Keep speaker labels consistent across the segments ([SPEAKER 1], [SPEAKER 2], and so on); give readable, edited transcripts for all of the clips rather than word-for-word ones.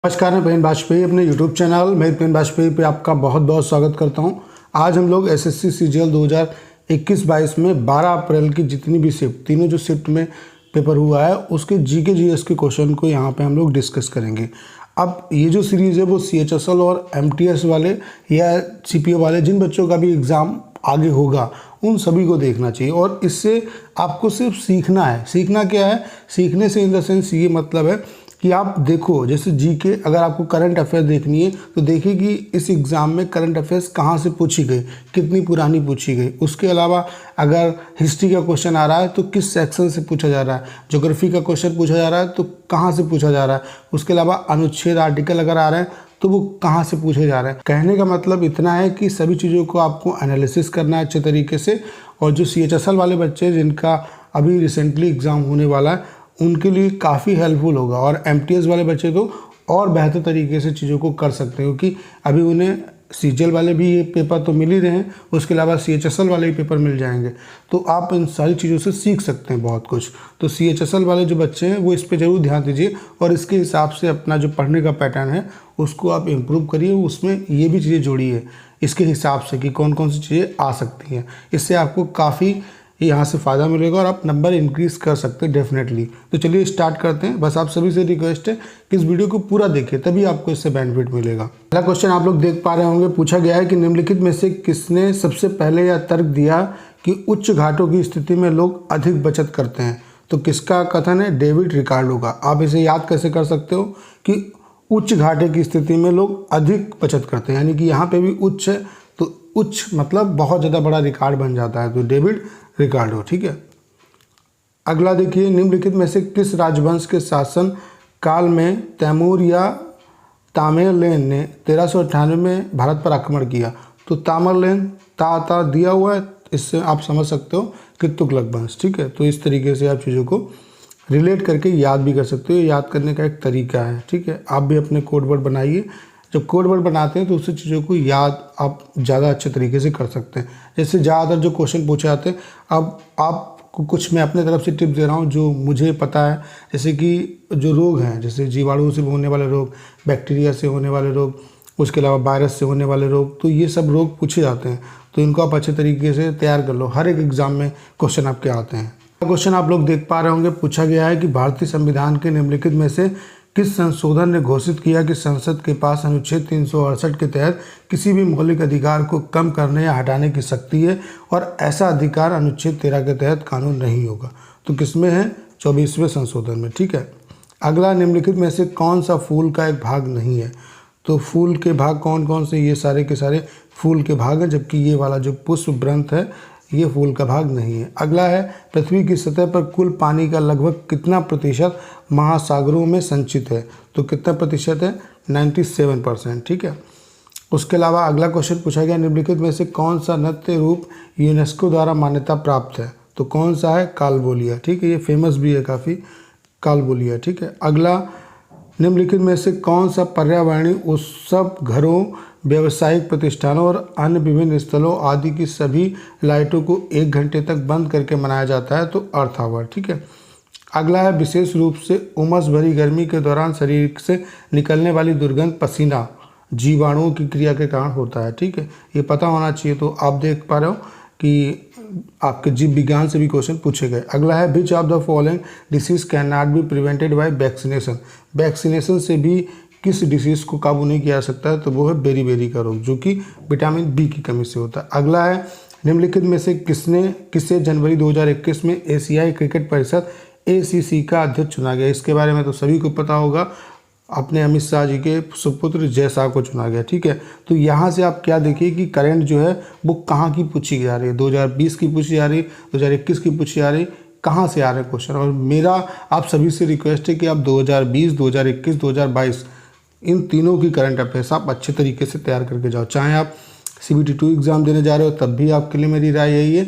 [SPEAKER 1] नमस्कार, मैं पेन वाजपेयी अपने YouTube चैनल मैं पेन वाजपेयी पे आपका बहुत बहुत स्वागत करता हूं। आज हम लोग एसएससी सीजीएल 2021-22 में 12 अप्रैल की जितनी भी शिफ्ट तीनों जो शिफ्ट में पेपर हुआ है उसके जीके जीएस के क्वेश्चन को यहां पे हम लोग डिस्कस करेंगे। अब ये जो सीरीज़ है वो सीएचएसएल और एमटीएस वाले या सीपीओ वाले जिन बच्चों का भी एग्ज़ाम आगे होगा उन सभी को देखना चाहिए और इससे आपको सिर्फ सीखना है। सीखना क्या है? सीखने से इन द सेंस ये मतलब है कि आप देखो, जैसे जीके अगर आपको करंट अफेयर देखनी है तो देखिए कि इस एग्ज़ाम में करंट अफेयर्स कहाँ से पूछी गई, कितनी पुरानी पूछी गई। उसके अलावा अगर हिस्ट्री का क्वेश्चन आ रहा है तो किस सेक्शन से पूछा जा रहा है, ज्योग्राफी का क्वेश्चन पूछा जा रहा है तो कहाँ से पूछा जा रहा है। उसके अलावा अनुच्छेद आर्टिकल अगर आ रहे हैं तो वो कहाँ से पूछे जा रहे हैं। कहने का मतलब इतना है कि सभी चीज़ों को आपको एनालिसिस करना है अच्छे तरीके से। और जो सीएचएसएल वाले बच्चे जिनका अभी रिसेंटली एग्ज़ाम होने वाला है उनके लिए काफ़ी हेल्पफुल होगा और एमटीएस वाले बच्चे तो और बेहतर तरीके से चीज़ों को कर सकते हैं क्योंकि अभी उन्हें सीजीएल वाले भी ये पेपर तो मिल ही रहे हैं, उसके अलावा सीएचएसएल वाले भी पेपर मिल जाएंगे। तो आप इन सारी चीज़ों से सीख सकते हैं बहुत कुछ। तो सीएचएसएल वाले जो बच्चे हैं वो इस पर ज़रूर ध्यान दीजिए और इसके हिसाब से अपना जो पढ़ने का पैटर्न है उसको आप इम्प्रूव करिए। उसमें ये भी चीज़ें जोड़िए इसके हिसाब से कि कौन कौन सी चीज़ें आ सकती हैं। इससे आपको काफ़ी यहाँ से फ़ायदा मिलेगा और आप नंबर इंक्रीज़ कर सकते हैं डेफिनेटली। तो चलिए स्टार्ट करते हैं। बस आप सभी से रिक्वेस्ट है कि इस वीडियो को पूरा देखिए, तभी आपको इससे बेनिफिट मिलेगा। पहला क्वेश्चन आप लोग देख पा रहे होंगे, पूछा गया है कि निम्नलिखित में से किसने सबसे पहले यह तर्क दिया कि उच्च घाटों की स्थिति में लोग अधिक बचत करते हैं। तो किसका कथन है? डेविड रिकार्डो का। आप इसे याद कैसे कर सकते हो कि उच्च घाटे की स्थिति में लोग अधिक बचत करते हैं, यानी कि यहाँ पे भी उच्च है तो उच्च मतलब बहुत ज़्यादा बड़ा रिकॉर्ड बन जाता है, तो डेविड रिकार्डो। ठीक है। अगला देखिए, निम्नलिखित में से किस राजवंश के शासन काल में तैमूर या तामेरलेन ने 1398 में भारत पर आक्रमण किया। तो तामरलेन ता दिया हुआ है, इससे आप समझ सकते हो कि तुगलक वंश। ठीक है। तो इस तरीके से आप चीज़ों को रिलेट करके याद भी कर सकते हो, याद करने का एक तरीका है। ठीक है। आप भी अपने कोड वर्ड बनाइए। जब कोड वर्ड बनाते हैं तो उससे चीज़ों को याद आप ज़्यादा अच्छे तरीके से कर सकते हैं। जैसे ज़्यादातर जो क्वेश्चन पूछे जाते हैं, अब आपको कुछ मैं अपने तरफ से टिप्स दे रहा हूँ जो मुझे पता है। जैसे कि जो रोग हैं, जैसे जीवाणु से होने वाले रोग, बैक्टीरिया से होने वाले रोग, उसके अलावा वायरस से होने वाले रोग, तो ये सब रोग पूछे जाते हैं। तो इनको आप अच्छे तरीके से तैयार कर लो, हर एक एग्ज़ाम में क्वेश्चन आपके आते हैं। क्वेश्चन आप लोग देख पा रहे होंगे, पूछा गया है कि भारतीय संविधान के निम्नलिखित में से किस संशोधन ने घोषित किया कि संसद के पास अनुच्छेद 368 के तहत किसी भी मौलिक अधिकार को कम करने या हटाने की शक्ति है और ऐसा अधिकार अनुच्छेद 13 के तहत कानून नहीं होगा। तो किसमें है? 24वें संशोधन में। ठीक है। अगला, निम्नलिखित में से कौन सा फूल का एक भाग नहीं है। तो फूल के भाग कौन कौन से? ये सारे के सारे फूल के भाग हैं, जबकि ये वाला जो पुष्प ग्रंथ है ये फूल का भाग नहीं है। अगला है, पृथ्वी की सतह पर कुल पानी का लगभग कितना प्रतिशत महासागरों में संचित है। तो कितना प्रतिशत है? 97%। ठीक है। उसके अलावा अगला क्वेश्चन पूछा गया, निम्नलिखित में से कौन सा नृत्य रूप यूनेस्को द्वारा मान्यता प्राप्त है। तो कौन सा है? कालबोलिया। ठीक है। ये फेमस भी है काफ़ी, कालबोलिया। ठीक है। अगला, निम्नलिखित में से कौन सा पर्यावरणीय उत्सव घरों, व्यावसायिक प्रतिष्ठानों और अन्य विभिन्न स्थलों आदि की सभी लाइटों को 1 घंटे तक बंद करके मनाया जाता है। तो अर्थ आवर। ठीक है। अगला है, विशेष रूप से उमस भरी गर्मी के दौरान शरीर से निकलने वाली दुर्गंध पसीना जीवाणुओं की क्रिया के कारण होता है। ठीक है। ये पता होना चाहिए। तो आप देख पा रहे हो कि आपके जीव विज्ञान से भी क्वेश्चन पूछे गए। अगला है, which of the following disease can not be prevented by vaccination. Vaccination से भी किस डिसीज़ को काबू नहीं किया जा सकता है। तो वो है बेरी का रोग, जो कि विटामिन बी की कमी से होता है। अगला है, निम्नलिखित में से किसे जनवरी 2021 में एशियाई क्रिकेट परिषद ACC का अध्यक्ष चुना गया। इसके बारे में तो सभी को पता होगा, अपने अमित शाह जी के सुपुत्र जय शाह को चुना गया। ठीक है। तो यहाँ से आप क्या देखिए कि करंट जो है वो कहाँ की पूछी जा रही है। 2020 की पूछी जा रही, 2021 की पूछी जा रही, कहाँ से आ रहे हैं क्वेश्चन। और मेरा आप सभी से रिक्वेस्ट है कि आप 2020, 2021, 2022 इन तीनों की करंट अफेयर्स आप अच्छे तरीके से तैयार करके जाओ। चाहे आप CBT 2 एग्ज़ाम देने जा रहे हो तब भी आपके लिए मेरी राय यही है,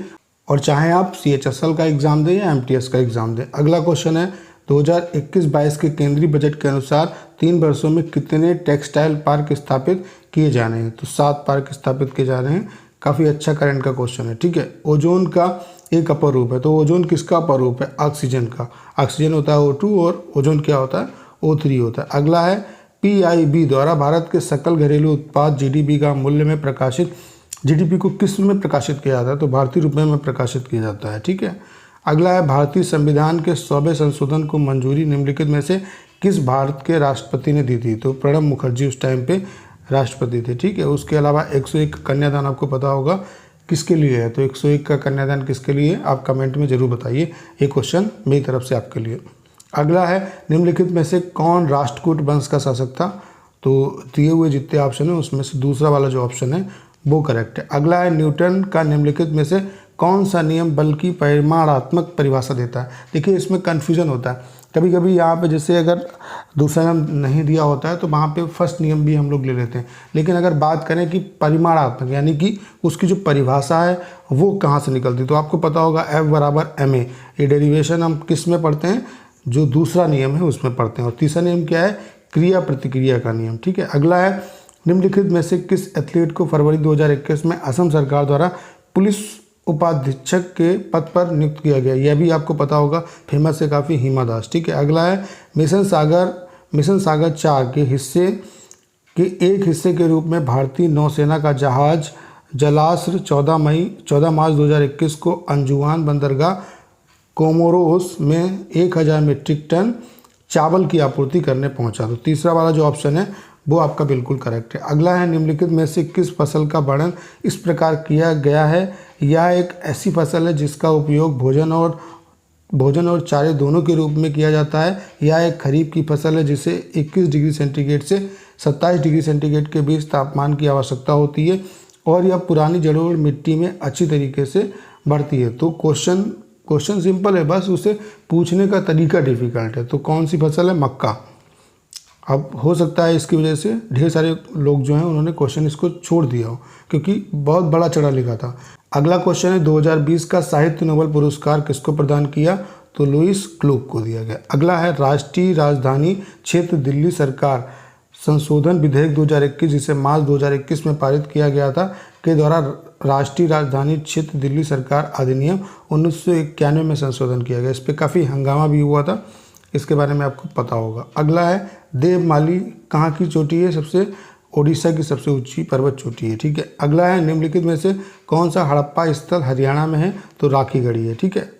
[SPEAKER 1] और चाहे आप CHSL का एग्ज़ाम दें या MTS का एग्ज़ाम दें। अगला क्वेश्चन है, 2021-22 के केंद्रीय बजट के अनुसार 3 वर्षों में कितने टेक्सटाइल पार्क स्थापित किए जाने हैं। तो 7 पार्क स्थापित किए जा रहे हैं। काफ़ी अच्छा करंट का क्वेश्चन है। ठीक है। ओजोन का एक अपर रूप है। तो ओजोन किसका अपर रूप है? ऑक्सीजन का। ऑक्सीजन होता है O2 और ओजोन क्या होता है? O3 होता है। अगला है, PIB द्वारा भारत के सकल घरेलू उत्पाद GDP का मूल्य में प्रकाशित, GDP को किस में प्रकाशित किया जाता है? तो भारतीय रुपये में प्रकाशित किया जाता है। ठीक है। अगला है भारतीय संविधान के 100वें संशोधन को मंजूरी निम्नलिखित में से किस भारत के राष्ट्रपति ने दी थी? तो प्रणब मुखर्जी उस टाइम पे राष्ट्रपति थे। ठीक है। उसके अलावा 101 कन्यादान आपको पता होगा किसके लिए है? तो 101 का कन्यादान किसके लिए? आप कमेंट में जरूर बताइए। ये क्वेश्चन मेरी तरफ से आपके लिए। अगला है निम्नलिखित में से कौन राष्ट्रकूट वंश का शासक था? तो दिए हुए जितने ऑप्शन है उसमें से दूसरा वाला जो ऑप्शन है वो करेक्ट है। अगला है न्यूटन का निम्नलिखित में से कौन सा नियम बल की परिमाणात्मक परिभाषा देता है? देखिए इसमें कन्फ्यूजन होता है कभी कभी यहाँ पे, जैसे अगर दूसरा नियम नहीं दिया होता है तो वहाँ पे फर्स्ट नियम भी हम लोग ले लेते हैं, लेकिन अगर बात करें कि परिमाणात्मक यानी कि उसकी जो परिभाषा है वो कहाँ से निकलती है, तो आपको पता होगा F=ma। ये डेरिवेशन हम किस में पढ़ते हैं? जो दूसरा नियम है उसमें पढ़ते हैं। और तीसरा नियम क्या है? क्रिया प्रतिक्रिया का नियम। ठीक है। अगला है निम्नलिखित में से किस एथलीट को फरवरी 2021 में असम सरकार द्वारा पुलिस उपाधीक्षक के पद पर नियुक्त किया गया? यह भी आपको पता होगा, फेमस है काफ़ी, हिमा दास। ठीक है। अगला है मिशन सागर 4 के एक हिस्से के रूप में भारतीय नौसेना का जहाज जलाश्र 14 मार्च 2021 को अंजुमान बंदरगाह कोमोरोस में 1000 मीट्रिक टन चावल की आपूर्ति करने पहुंचा। तो तीसरा वाला जो ऑप्शन है वो आपका बिल्कुल करेक्ट है। अगला है निम्नलिखित में से किस फसल का वर्णन इस प्रकार किया गया है? यह एक ऐसी फसल है जिसका उपयोग भोजन और चारे दोनों के रूप में किया जाता है। यह एक खरीफ की फसल है जिसे 21 डिग्री सेंटीग्रेड से 27 डिग्री सेंटीग्रेड के बीच तापमान की आवश्यकता होती है और यह पुरानी जलोढ़ मिट्टी में अच्छी तरीके से बढ़ती है। तो क्वेश्चन सिंपल है, बस उसे पूछने का तरीका डिफिकल्ट है। तो कौन सी फसल है? मक्का। अब हो सकता है इसकी वजह से ढेर सारे लोग जो हैं उन्होंने क्वेश्चन इसको छोड़ दिया हो क्योंकि बहुत बड़ा चढ़ा लिखा था। अगला क्वेश्चन है 2020 का साहित्य नोबेल पुरस्कार किसको प्रदान किया? तो लुईस क्लूग को दिया गया। अगला है राष्ट्रीय राजधानी क्षेत्र दिल्ली सरकार संशोधन विधेयक 2021 जिसे मार्च 2021 में पारित किया गया था के द्वारा राष्ट्रीय राजधानी क्षेत्र दिल्ली सरकार अधिनियम 1991 में संशोधन किया गया। इस पर काफ़ी हंगामा भी हुआ था, इसके बारे में आपको पता होगा। अगला है देवमाली कहाँ की चोटी है? सबसे ओडिशा की सबसे ऊंची पर्वत चोटी है। ठीक है। अगला है निम्नलिखित में से कौन सा हड़प्पा स्थल हरियाणा में है? तो राखीगढ़ी है। ठीक है।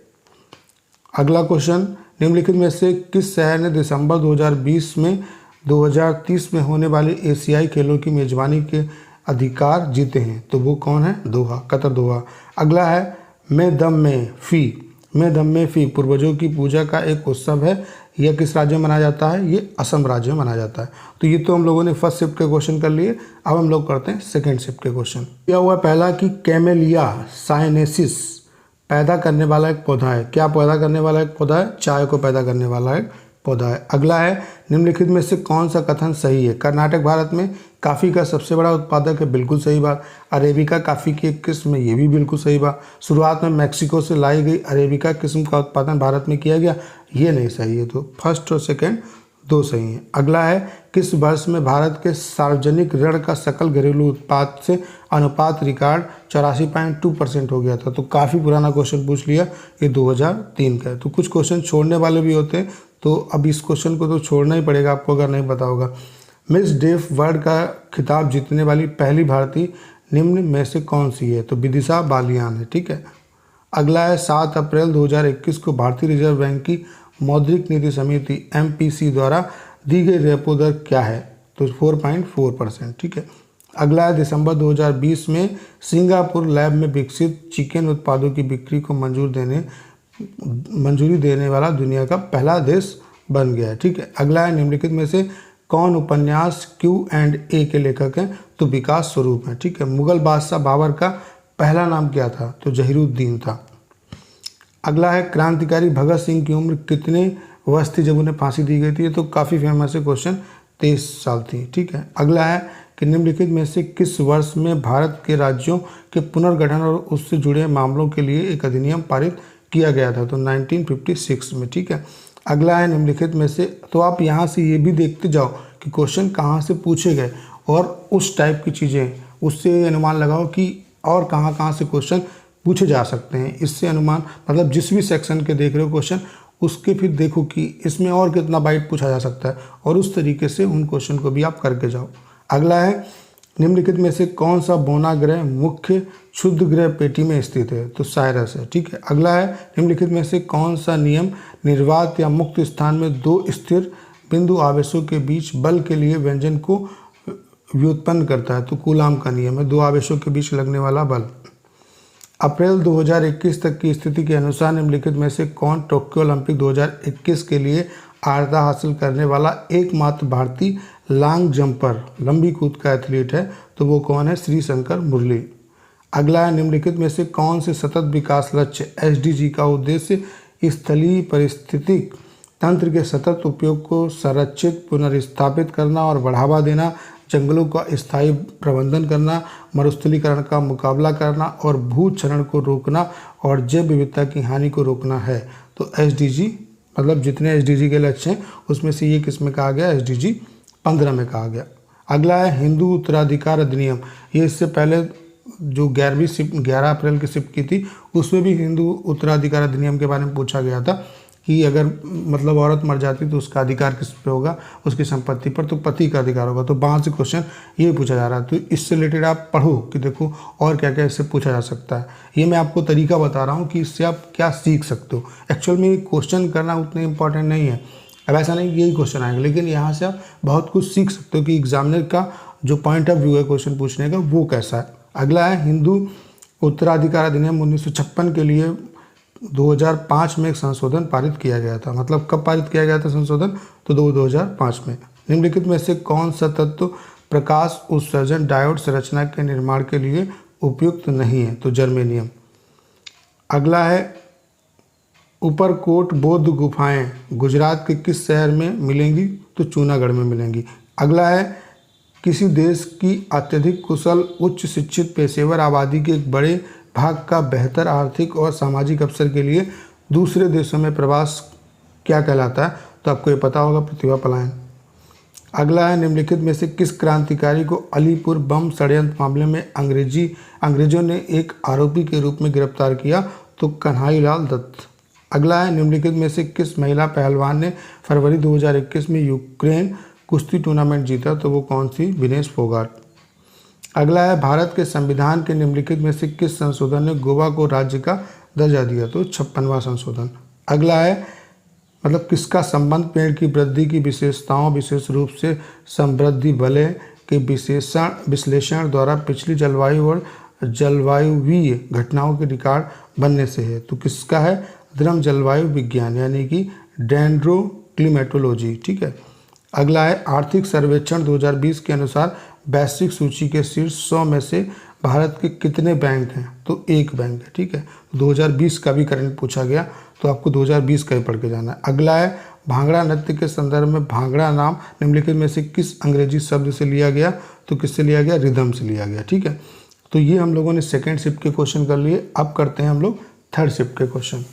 [SPEAKER 1] अगला क्वेश्चन निम्नलिखित में से किस शहर ने दिसंबर 2020 में 2030 में होने वाले एशियाई खेलों की मेजबानी के अधिकार जीते हैं? तो वो कौन है? दोहा, कतर दोहा। अगला है मैं दम में फी पूर्वजों की पूजा का एक उत्सव है। यह किस राज्य में मनाया जाता है? ये असम राज्य में मनाया जाता है। तो ये तो हम लोगों ने फर्स्ट शिफ्ट के क्वेश्चन कर लिए। अब हम लोग करते हैं सेकंड शिफ्ट के क्वेश्चन। क्या हुआ पहला कि कैमेलिया साइनेसिस पैदा करने वाला एक पौधा है। क्या पैदा करने वाला एक पौधा है? चाय को पैदा करने वाला एक पौधा है। अगला है निम्नलिखित में से कौन सा कथन सही है? कर्नाटक भारत में कॉफ़ी का सबसे बड़ा उत्पादक है। बिल्कुल सही बात। अरेबिका कॉफ़ी की एक किस्म है। ये भी बिल्कुल सही बात। शुरुआत में मैक्सिको से लाई गई अरेबिका किस्म का उत्पादन भारत में किया गया। ये नहीं सही है। तो फर्स्ट और सेकेंड दो सही हैं। अगला है किस वर्ष में भारत के सार्वजनिक ऋण का सकल घरेलू उत्पाद से अनुपात रिकॉर्ड 84.2% हो गया था? तो काफ़ी पुराना क्वेश्चन पूछ लिया, ये 2003 का है। तो कुछ क्वेश्चन छोड़ने वाले भी होते हैं, तो अब इस क्वेश्चन को तो छोड़ना ही पड़ेगा आपको अगर नहीं पता होगा। मिस डेफ वर्ल्ड का खिताब जीतने वाली पहली भारतीय निम्न में से कौन सी है? तो विदिशा बालियान है। ठीक है। अगला है 7 अप्रैल 2021 को भारतीय रिजर्व बैंक की मौद्रिक नीति समिति MPC द्वारा दी गई रेपो दर क्या है? तो 4.4%। ठीक है। अगला है दिसंबर 2020 में सिंगापुर लैब में विकसित चिकन उत्पादों की बिक्री को मंजूरी देने वाला दुनिया का पहला देश बन गया है। ठीक है। अगला है निम्नलिखित में से कौन उपन्यास Q&A के लेखक हैं? तो विकास स्वरूप हैं। ठीक है। मुगल बादशाह बाबर का पहला नाम क्या था? तो जहीरुद्दीन था। अगला है क्रांतिकारी भगत सिंह की उम्र कितने वर्ष थी जब उन्हें फांसी दी गई थी? तो काफ़ी फेमस है क्वेश्चन, 23 साल थी। ठीक है। अगला है कि निम्नलिखित में से किस वर्ष में भारत के राज्यों के पुनर्गठन और उससे जुड़े मामलों के लिए एक अधिनियम पारित किया गया था? तो 1956 में। ठीक है। अगला है निम्नलिखित में से, तो आप यहाँ से ये भी देखते जाओ कि क्वेश्चन कहाँ से पूछे गए और उस टाइप की चीज़ें, उससे अनुमान लगाओ कि और कहाँ से क्वेश्चन पूछे जा सकते हैं। इससे अनुमान मतलब जिस भी सेक्शन के देख रहे हो क्वेश्चन उसके फिर देखो कि इसमें और कितना बाइट पूछा जा सकता है, और उस तरीके से उन क्वेश्चन को भी आप करके जाओ। अगला है, निम्नलिखित में से कौन सा बौना ग्रह मुख्य क्षुद्र ग्रह पेटी में स्थित है? तो साइरस है, ठीक है। अगला है, निम्नलिखित में से कौन सा नियम निर्वात या मुक्त स्थान में दो स्थिर बिंदु आवेशों के बीच बल के लिए व्यंजन को व्युत्पन्न करता है? तो कूलाम का नियम है, दो आवेशों के बीच लगने वाला बल। अप्रैल 2021 तक की स्थिति के अनुसार निम्नलिखित में से कौन टोक्यो ओलंपिक 2021 के लिए अर्हता हासिल करने वाला एकमात्र भारतीय लॉन्ग जंपर, लंबी कूद का एथलीट है? तो वो कौन है? श्री शंकर मुरली। अगला है, निम्नलिखित में से कौन से सतत विकास लक्ष्य SDG का उद्देश्य स्थलीय पारिस्थितिक तंत्र के सतत उपयोग को संरक्षित, पुनर्स्थापित करना और बढ़ावा देना, जंगलों का स्थायी प्रबंधन करना, मरुस्थलीकरण का मुकाबला करना और भूक्षरण को रोकना और जैव विविधता की हानि को रोकना है? तो SDG मतलब जितने SDG के लक्ष्य हैं उसमें से ये किस में कहा गया? SDG 15 में कहा गया। अगला है, हिंदू उत्तराधिकार अधिनियम। ये इससे पहले जो 11वीं शिफ्ट 11 अप्रैल की शिफ्ट की थी उसमें भी हिंदू उत्तराधिकार अधिनियम के बारे में पूछा गया था कि अगर मतलब औरत मर जाती तो उसका अधिकार किस पे होगा? उसकी संपत्ति पर, तो पति का अधिकार होगा। तो वहाँ से क्वेश्चन ये पूछा जा रहा है। तो इससे रिलेटेड आप पढ़ो कि देखो और क्या क्या इससे पूछा जा सकता है। ये मैं आपको तरीका बता रहा हूँ कि इससे आप क्या सीख सकते हो। एक्चुअल में क्वेश्चन करना उतने इंपॉर्टेंट नहीं है, अब ऐसा नहीं यही क्वेश्चन आएगा, लेकिन यहाँ से आप बहुत कुछ सीख सकते हो कि एग्जामिनर का जो पॉइंट ऑफ व्यू है क्वेश्चन पूछने का वो कैसा है। अगला है, हिंदू उत्तराधिकार अधिनियम 1956 के लिए 2005 में एक संशोधन पारित किया गया था। मतलब कब पारित किया गया था संशोधन? तो 2005 में। निम्नलिखित में से कौन सा तत्व प्रकाश उत्सर्जन डायोड संरचना के निर्माण के लिए उपयुक्त नहीं है? तो जर्मेनियम। अगला है, ऊपरकोट बौद्ध गुफाएं गुजरात के किस शहर में मिलेंगी? तो जूनागढ़ में मिलेंगी। अगला है, किसी देश की अत्यधिक कुशल उच्च शिक्षित पेशेवर आबादी के एक बड़े भाग का बेहतर आर्थिक और सामाजिक अवसर के लिए दूसरे देशों में प्रवास क्या कहलाता है? तो आपको ये पता होगा, प्रतिभा पलायन। अगला है, निम्नलिखित में से किस क्रांतिकारी को अलीपुर बम षड्यंत्र मामले में अंग्रेजों ने एक आरोपी के रूप में गिरफ्तार किया? तो कन्हैयालाल दत्त। अगला है, निम्नलिखित में से किस महिला पहलवान ने फरवरी 2021 में यूक्रेन कुश्ती टूर्नामेंट जीता? तो वो कौन सी? विनेश फोगाट। अगला है, भारत के संविधान के निम्नलिखित में से किस संशोधन ने गोवा को राज्य का दर्जा दिया? तो 56वां संशोधन। अगला है, मतलब किसका संबंध पेड़ की वृद्धि की विशेषताओं विशेष रूप से समृद्धि वलय के विश्लेषण द्वारा पिछली जलवायु और जलवायुवीय घटनाओं के रिकॉर्ड बनने से है? तो किसका है? द्रम जलवायु विज्ञान यानी कि डेंड्रोक्लिमेटोलॉजी, ठीक है। अगला है, आर्थिक सर्वेक्षण 2020 के अनुसार वैश्विक सूची के शीर्ष 100 में से भारत के कितने बैंक हैं? तो एक बैंक है, ठीक है। 2020 का भी करंट पूछा गया तो आपको 2020 का ही पढ़ के जाना है। अगला है, भांगड़ा नृत्य के संदर्भ में भांगड़ा नाम निम्नलिखित में से किस अंग्रेजी शब्द से लिया गया? तो किससे लिया गया? रिदम से लिया गया, ठीक है। तो ये हम लोगों ने सेकेंड शिफ्ट के क्वेश्चन कर लिए। अब करते हैं हम लोग थर्ड शिफ्ट के क्वेश्चन।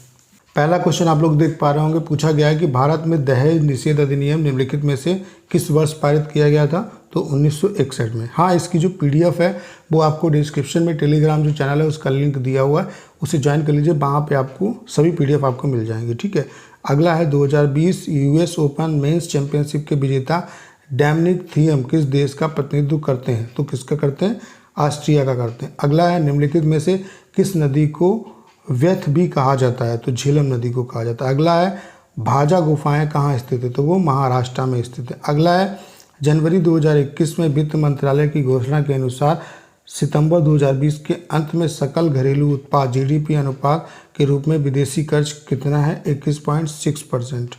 [SPEAKER 1] पहला क्वेश्चन आप लोग देख पा रहे होंगे, पूछा गया है कि भारत में दहेज निषेध अधिनियम निम्नलिखित में से किस वर्ष पारित किया गया था? तो 1961 में। हाँ, इसकी जो PDF है वो आपको डिस्क्रिप्शन में टेलीग्राम जो चैनल है उसका लिंक दिया हुआ है, उसे ज्वाइन कर लीजिए, वहाँ पे आपको सभी PDF आपको मिल जाएंगे, ठीक है। अगला है, 2020 US ओपन मेंस चैंपियनशिप के विजेता डोमिनिक थियम किस देश का प्रतिनिधित्व करते हैं? तो किसका करते हैं? ऑस्ट्रिया का करते हैं। अगला है, निम्नलिखित में से किस नदी को व्यथ भी कहा जाता है? तो झेलम नदी को कहा जाता है। अगला है, भाजा गुफाएं कहाँ स्थित है? तो वो महाराष्ट्र में स्थित है। अगला है, जनवरी 2021 में वित्त मंत्रालय की घोषणा के अनुसार सितंबर 2020 के अंत में सकल घरेलू उत्पाद GDP अनुपात के रूप में विदेशी कर्ज कितना है? 21.6%।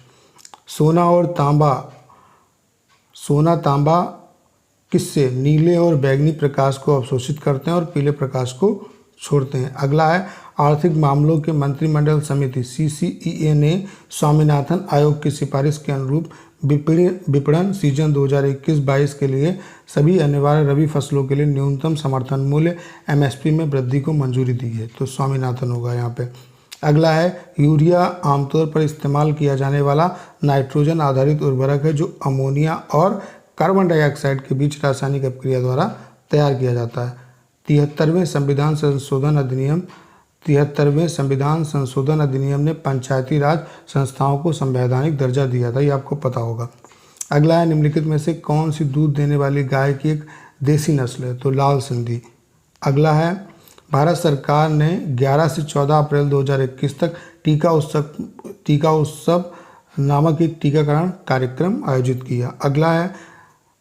[SPEAKER 1] सोना तांबा किससे? नीले और बैंगनी प्रकाश को अवशोषित करते हैं और पीले प्रकाश को छोड़ते हैं। अगला है, आर्थिक मामलों के मंत्रिमंडल समिति CCEA ने स्वामीनाथन आयोग की सिफारिश के अनुरूप विपणन सीजन 2021-22 के लिए सभी अनिवार्य रबी फसलों के लिए न्यूनतम समर्थन मूल्य MSP में वृद्धि को मंजूरी दी है। तो स्वामीनाथन होगा यहाँ पे। अगला है, यूरिया आमतौर पर इस्तेमाल किया जाने वाला नाइट्रोजन आधारित उर्वरक है जो अमोनिया और कार्बन डाइऑक्साइड के बीच रासायनिक अपक्रिया द्वारा तैयार किया जाता है। 73वें संविधान संशोधन अधिनियम 73वें संविधान संशोधन अधिनियम ने पंचायती राज संस्थाओं को संवैधानिक दर्जा दिया था, ये आपको पता होगा। अगला है, निम्नलिखित में से कौन सी दूध देने वाली गाय की एक देसी नस्ल है? तो लाल सिंधी। अगला है, भारत सरकार ने 11 से 14 अप्रैल 2021 तक टीका उत्सव नामक एक टीकाकरण कार्यक्रम आयोजित किया। अगला है,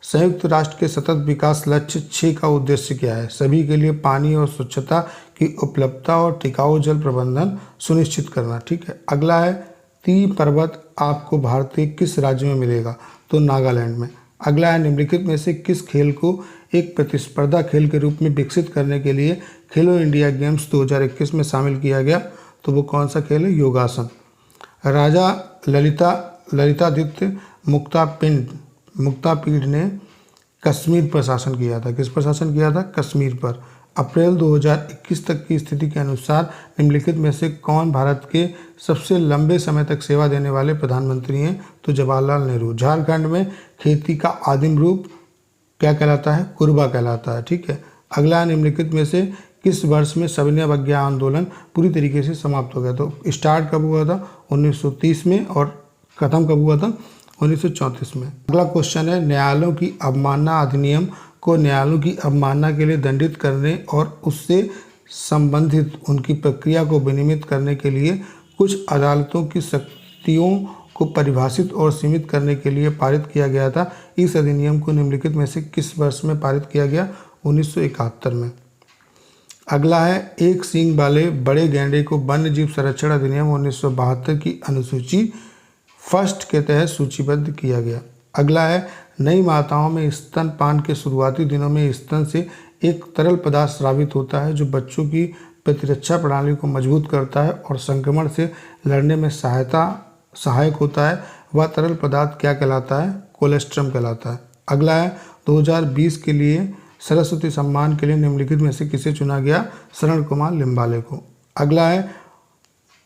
[SPEAKER 1] संयुक्त राष्ट्र के सतत विकास लक्ष्य 6 का उद्देश्य क्या है? सभी के लिए पानी और स्वच्छता की उपलब्धता और टिकाऊ जल प्रबंधन सुनिश्चित करना। ठीक है। अगला है, ती पर्वत आपको भारतीय किस राज्य में मिलेगा? तो नागालैंड में। अगला है, निम्नलिखित में से किस खेल को एक प्रतिस्पर्धा खेल के रूप में विकसित करने के लिए खेलो इंडिया गेम्स 2021 में शामिल किया गया? तो वो कौन सा खेल है? योगासन। राजा ललितादित्य मुक्तापीढ़ ने कश्मीर पर शासन किया था। किस पर शासन किया था? कश्मीर पर। अप्रैल 2021 तक की स्थिति के अनुसार निम्नलिखित में से कौन भारत के सबसे लंबे समय तक सेवा देने वाले प्रधानमंत्री हैं? तो जवाहरलाल नेहरू। झारखंड में खेती का आदिम रूप क्या कहलाता है? कुरबा कहलाता है। ठीक है। अगला, निम्नलिखित में से किस वर्ष में सविनय अवज्ञा आंदोलन पूरी तरीके से समाप्त हो गया? तो स्टार्ट कब हुआ था? 1930 में, और खत्म कब हुआ था? 1934 में। अगला क्वेश्चन है, न्यायालयों की अवमानना अधिनियम को न्यायालयों की अवमानना के लिए दंडित करने और उससे संबंधित उनकी प्रक्रिया को विनियमित करने के लिए कुछ अदालतों की शक्तियों को परिभाषित और सीमित करने के लिए पारित किया गया था। इस अधिनियम को निम्नलिखित में से किस वर्ष में पारित किया गया? 1971 में। अगला है, एक सींग वाले बड़े गैंडे को वन्य जीव संरक्षण अधिनियम 1972 की अनुसूची फर्स्ट के तहत सूचीबद्ध किया गया। अगला है, नई माताओं में स्तनपान के शुरुआती दिनों में स्तन से एक तरल पदार्थ स्रावित होता है जो बच्चों की प्रतिरक्षा प्रणाली को मजबूत करता है और संक्रमण से लड़ने में सहायक होता है। वह तरल पदार्थ क्या कहलाता है? कोलेस्ट्रम कहलाता है। अगला है, 2020 के लिए सरस्वती सम्मान के लिए निम्नलिखित में से किसे चुना गया? शरण कुमार लिम्बाले को। अगला है,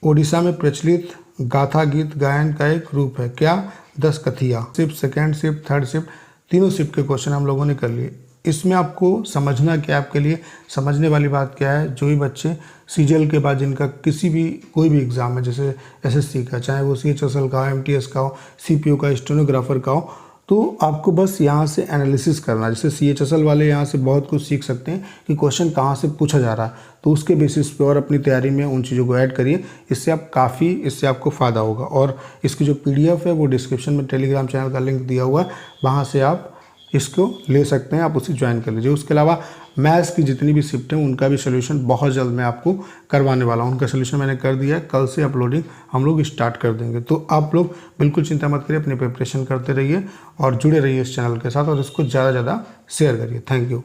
[SPEAKER 1] ओडिशा में प्रचलित गाथा गीत गायन का एक रूप है क्या? दशकथिया। Shift, second shift, third shift, तीनों शिफ्ट के क्वेश्चन हम लोगों ने कर लिए। इसमें आपको समझना क्या, आपके लिए समझने वाली बात क्या है, जो भी बच्चे सीजीएल के बाद जिनका कोई भी एग्ज़ाम है, जैसे एसएससी का, चाहे वो सीएचएसएल का हो, एमटीएस का हो, सीपीओ का, स्टेनोग्राफर का हो, तो आपको बस यहाँ से एनालिसिस करना। जैसे सीएचएसएल वाले यहाँ से बहुत कुछ सीख सकते हैं कि क्वेश्चन कहाँ से पूछा जा रहा है, तो उसके बेसिस पे और अपनी तैयारी में उन चीज़ों को ऐड करिए। इससे आपको फ़ायदा होगा। और इसकी जो पीडीएफ है वो डिस्क्रिप्शन में टेलीग्राम चैनल का लिंक दिया हुआ है, वहाँ से आप इसको ले सकते हैं, आप उसे ज्वाइन कर लीजिए। उसके अलावा मैथ्स की जितनी भी शिफ्ट हैं उनका भी सोल्यूशन बहुत जल्द मैं आपको करवाने वाला हूँ। उनका सोल्यूशन मैंने कर दिया है, कल से अपलोडिंग हम लोग स्टार्ट कर देंगे। तो आप लोग बिल्कुल चिंता मत करिए, अपनी प्रिपरेशन करते रहिए और जुड़े रहिए इस चैनल के साथ, और इसको ज़्यादा से ज़्यादा शेयर करिए। Thank you.